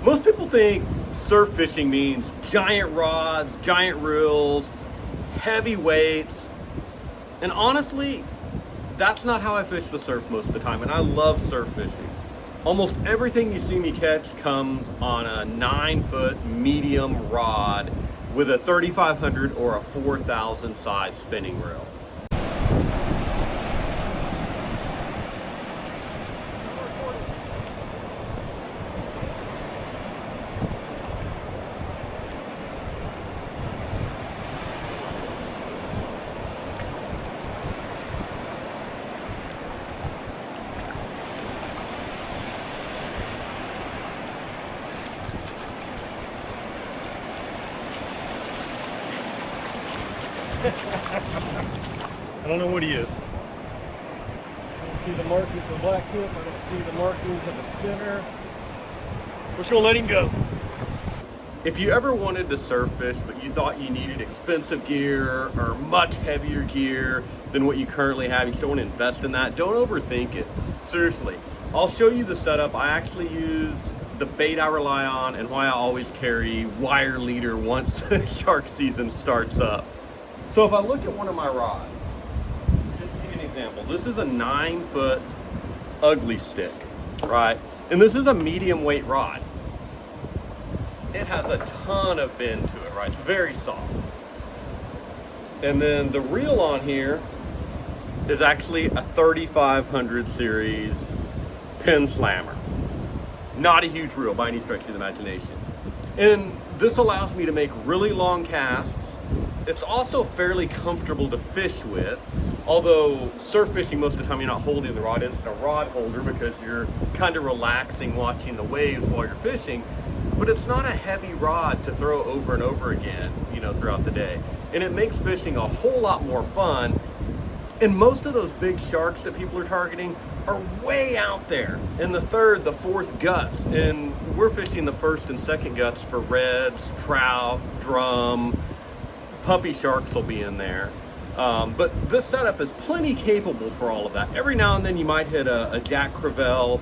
Most people think surf fishing means giant rods, giant reels, heavy weights, and honestly, that's not how I fish the surf most of the time, and I love surf fishing. Almost everything you see me catch comes on a 9-foot medium rod with a 3500 or a 4000 size spinning reel. I don't know what he is. I don't see the markings of the black tip. I don't see the markings of the spinner. We're just gonna let him go. If you ever wanted to surf fish, but you thought you needed expensive gear or much heavier gear than what you currently have, you still want to invest in that, don't overthink it. Seriously, I'll show you the setup. I actually use the bait I rely on and why I always carry wire leader once shark season starts up. So if I look at one of my rods, just to give you an example, this is a 9-foot ugly stick, right? And this is a medium weight rod. It has a ton of bend to it, right? It's very soft. And then the reel on here is actually a 3500 series pin slammer. Not a huge reel by any stretch of the imagination. And this allows me to make really long casts. It's also fairly comfortable to fish with, although surf fishing most of the time you're not holding the rod. It's a rod holder because you're kind of relaxing watching the waves while you're fishing, but it's not a heavy rod to throw over and over again, you know, throughout the day. And it makes fishing a whole lot more fun. And most of those big sharks that people are targeting are way out there in the third, the fourth guts. And we're fishing the first and second guts for reds, trout, drum, puppy sharks will be in there. But this setup is plenty capable for all of that. Every now and then you might hit a Jack Crevalle.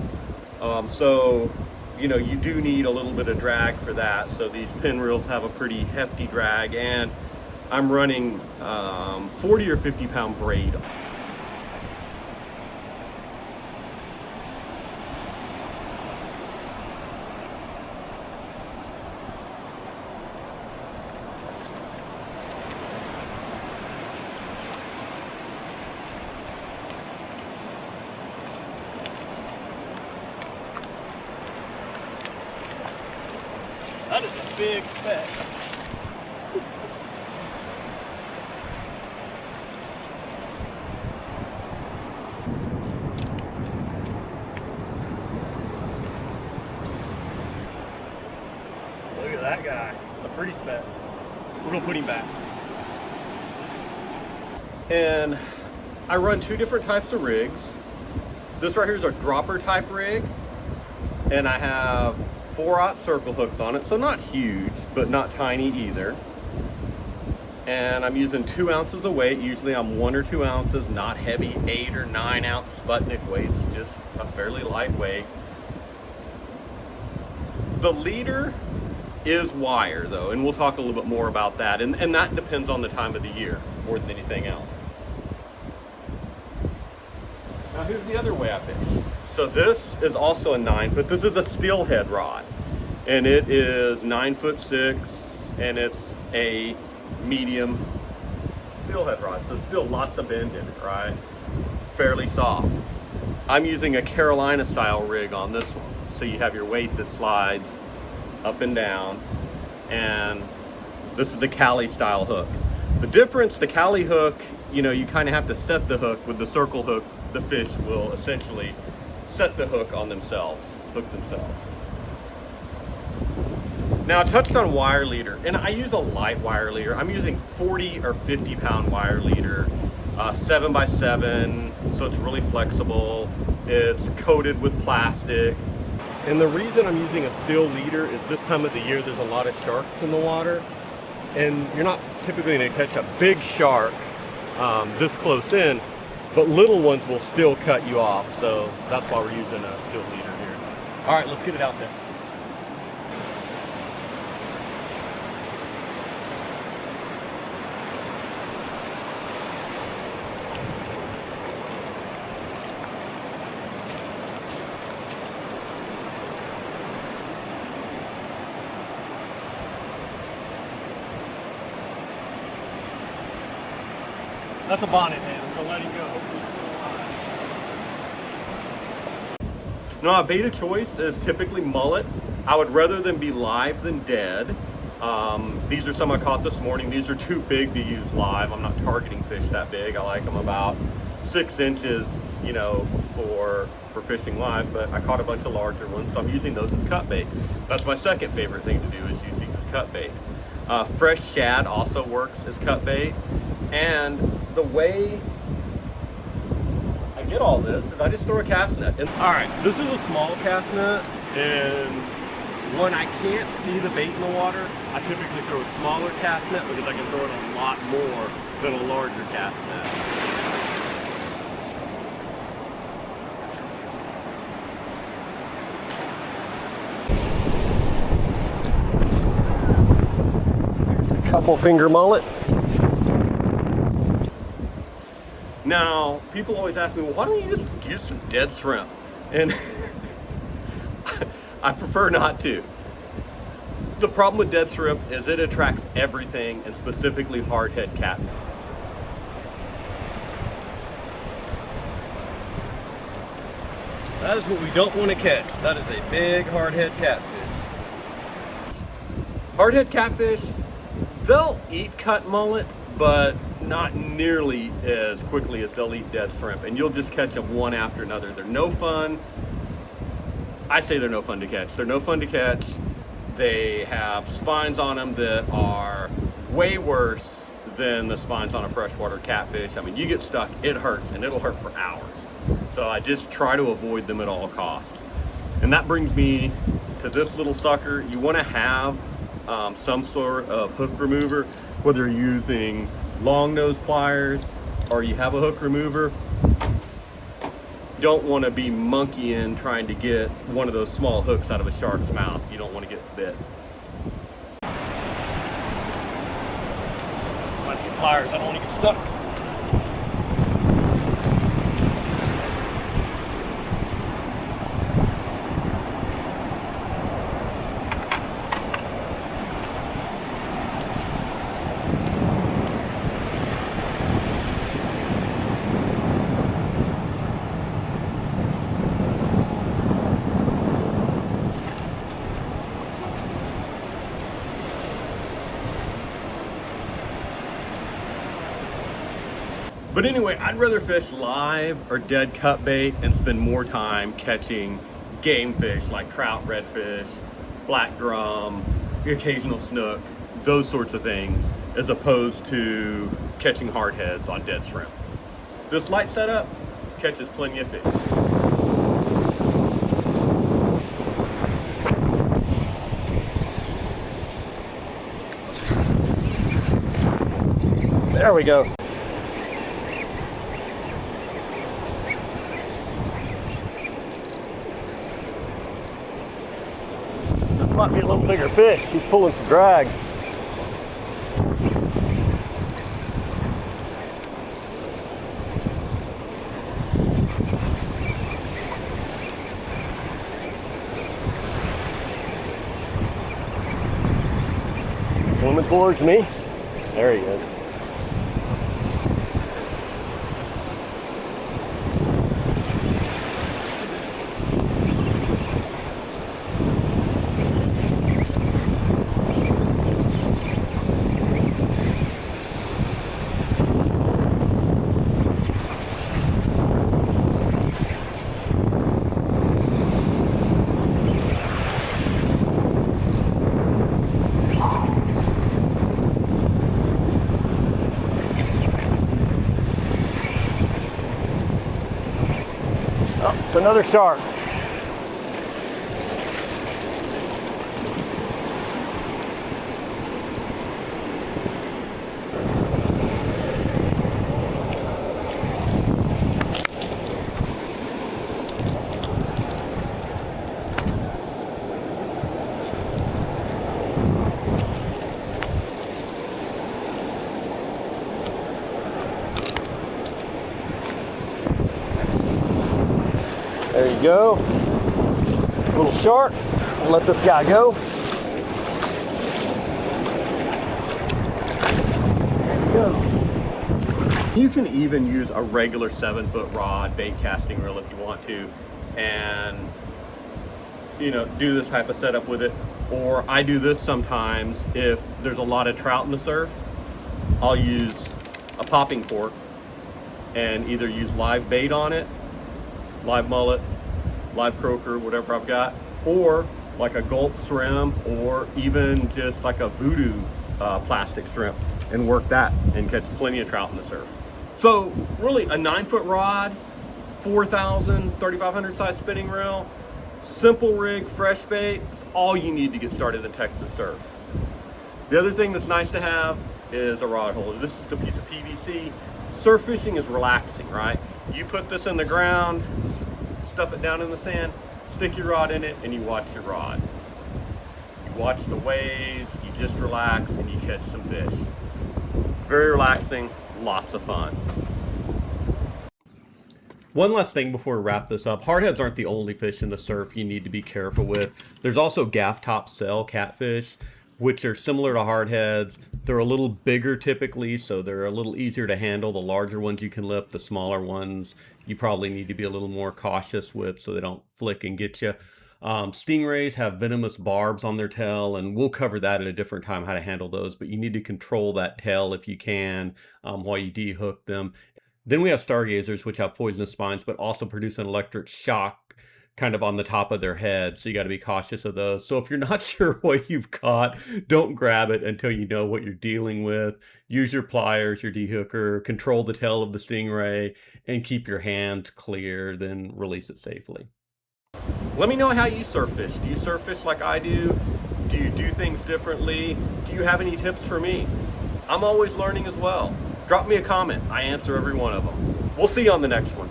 So, you know, you do need a little bit of drag for that. So these pin reels have a pretty hefty drag, and I'm running 40 or 50 pound braid. That is a big speck. Look at that guy. It's a pretty speck. We're gonna put him back. And I run two different types of rigs. This right here is a dropper type rig, and I have 4/0 circle hooks on it, so not huge, but not tiny either. And I'm using 2 ounces of weight. Usually I'm 1 or 2 ounces, not heavy 8 or 9 ounce Sputnik weights, just a fairly lightweight. The leader is wire though, and we'll talk a little bit more about that. And that depends on the time of the year more than anything else. Now here's the other way I fish. So this is also a 9-foot. This is a steelhead rod, and it is 9'6", and it's a medium steelhead rod. So still lots of bend in it, right? Fairly soft. I'm using a Carolina style rig on this one. So you have your weight that slides up and down, and this is a Cali style hook. The difference, the Cali hook, you know, you kind of have to set the hook. With the circle hook, the fish will essentially set the hook on themselves, hook themselves. Now I touched on wire leader, and I use a light wire leader. I'm using 40 or 50 pound wire leader, 7x7, so it's really flexible. It's coated with plastic. And the reason I'm using a steel leader is this time of the year there's a lot of sharks in the water, and you're not typically going to catch a big shark this close in, but little ones will still cut you off, so that's why we're using a steel leader here. All right, let's get it out there. That's a bonnet head. I'm gonna let him go. Hopefully he's still alive. No, a bait of choice is typically mullet. I would rather them be live than dead. These are some I caught this morning. These are too big to use live. I'm not targeting fish that big. I like them about 6 inches, you know, for fishing live, but I caught a bunch of larger ones, so I'm using those as cut bait. That's my second favorite thing to do, is use these as cut bait. Fresh shad also works as cut bait, and the way I get all this is I just throw a cast net. All right, this is a small cast net, and when I can't see the bait in the water, I typically throw a smaller cast net because I can throw it a lot more than a larger cast net. Couple finger mullet. Now, people always ask me, well, why don't you just use some dead shrimp? And I prefer not to. The problem with dead shrimp is it attracts everything, and specifically hardhead catfish. That is what we don't want to catch. That is a big hardhead catfish. Hardhead catfish, they'll eat cut mullet, but not nearly as quickly as they'll eat dead shrimp, and you'll just catch them one after another. They're no fun. I say they're no fun to catch. They're no fun to catch. They have spines on them that are way worse than the spines on a freshwater catfish. I mean, you get stuck, it hurts, and it'll hurt for hours. So I just try to avoid them at all costs. And that brings me to this little sucker. You want to have some sort of hook remover, whether you're using long nose pliers or you have a hook remover. Don't want to be monkeying trying to get one of those small hooks out of a shark's mouth. You don't want to get bit. I want to get pliers, I don't want to get stuck. But anyway, I'd rather fish live or dead cut bait and spend more time catching game fish like trout, redfish, black drum, the occasional snook, those sorts of things, as opposed to catching hardheads on dead shrimp. This light setup catches plenty of fish. There we go. Might be a little bigger fish. He's pulling some drag. Swimming towards me. There he is. It's another shark. There you go. Little shark. We'll let this guy go. There you go. You can even use a regular 7-foot rod bait casting reel if you want to, and do this type of setup with it. Or I do this sometimes if there's a lot of trout in the surf. I'll use a popping cork and either use live bait on it, live mullet, live croaker, whatever I've got, or like a gulp shrimp, or even just like a voodoo plastic shrimp, and work that and catch plenty of trout in the surf. So really a 9-foot rod, 4,000, 3,500 size spinning reel, simple rig, fresh bait, it's all you need to get started in Texas surf. The other thing that's nice to have is a rod holder. This is just a piece of PVC. Surf fishing is relaxing, right? You put this in the ground, stuff it down in the sand, stick your rod in it, and you watch your rod. You watch the waves, you just relax, and you catch some fish. Very relaxing, lots of fun. One last thing before we wrap this up. Hardheads aren't the only fish in the surf you need to be careful with. There's also gaff top cell catfish, which are similar to hardheads. They're a little bigger typically, so they're a little easier to handle. The larger ones you can lip, the smaller ones you probably need to be a little more cautious with so they don't flick and get you. Stingrays have venomous barbs on their tail, and we'll cover that at a different time, how to handle those, but you need to control that tail if you can while you dehook them. Then we have stargazers, which have poisonous spines, but also produce an electric shock kind of on the top of their head. So you got to be cautious of those. So if you're not sure what you've caught, don't grab it until you know what you're dealing with. Use your pliers, your dehooker, control the tail of the stingray, and keep your hands clear, then release it safely. Let me know how you surf fish. Do you surf fish like I do? Do you do things differently? Do you have any tips for me? I'm always learning as well. Drop me a comment. I answer every one of them. We'll see you on the next one.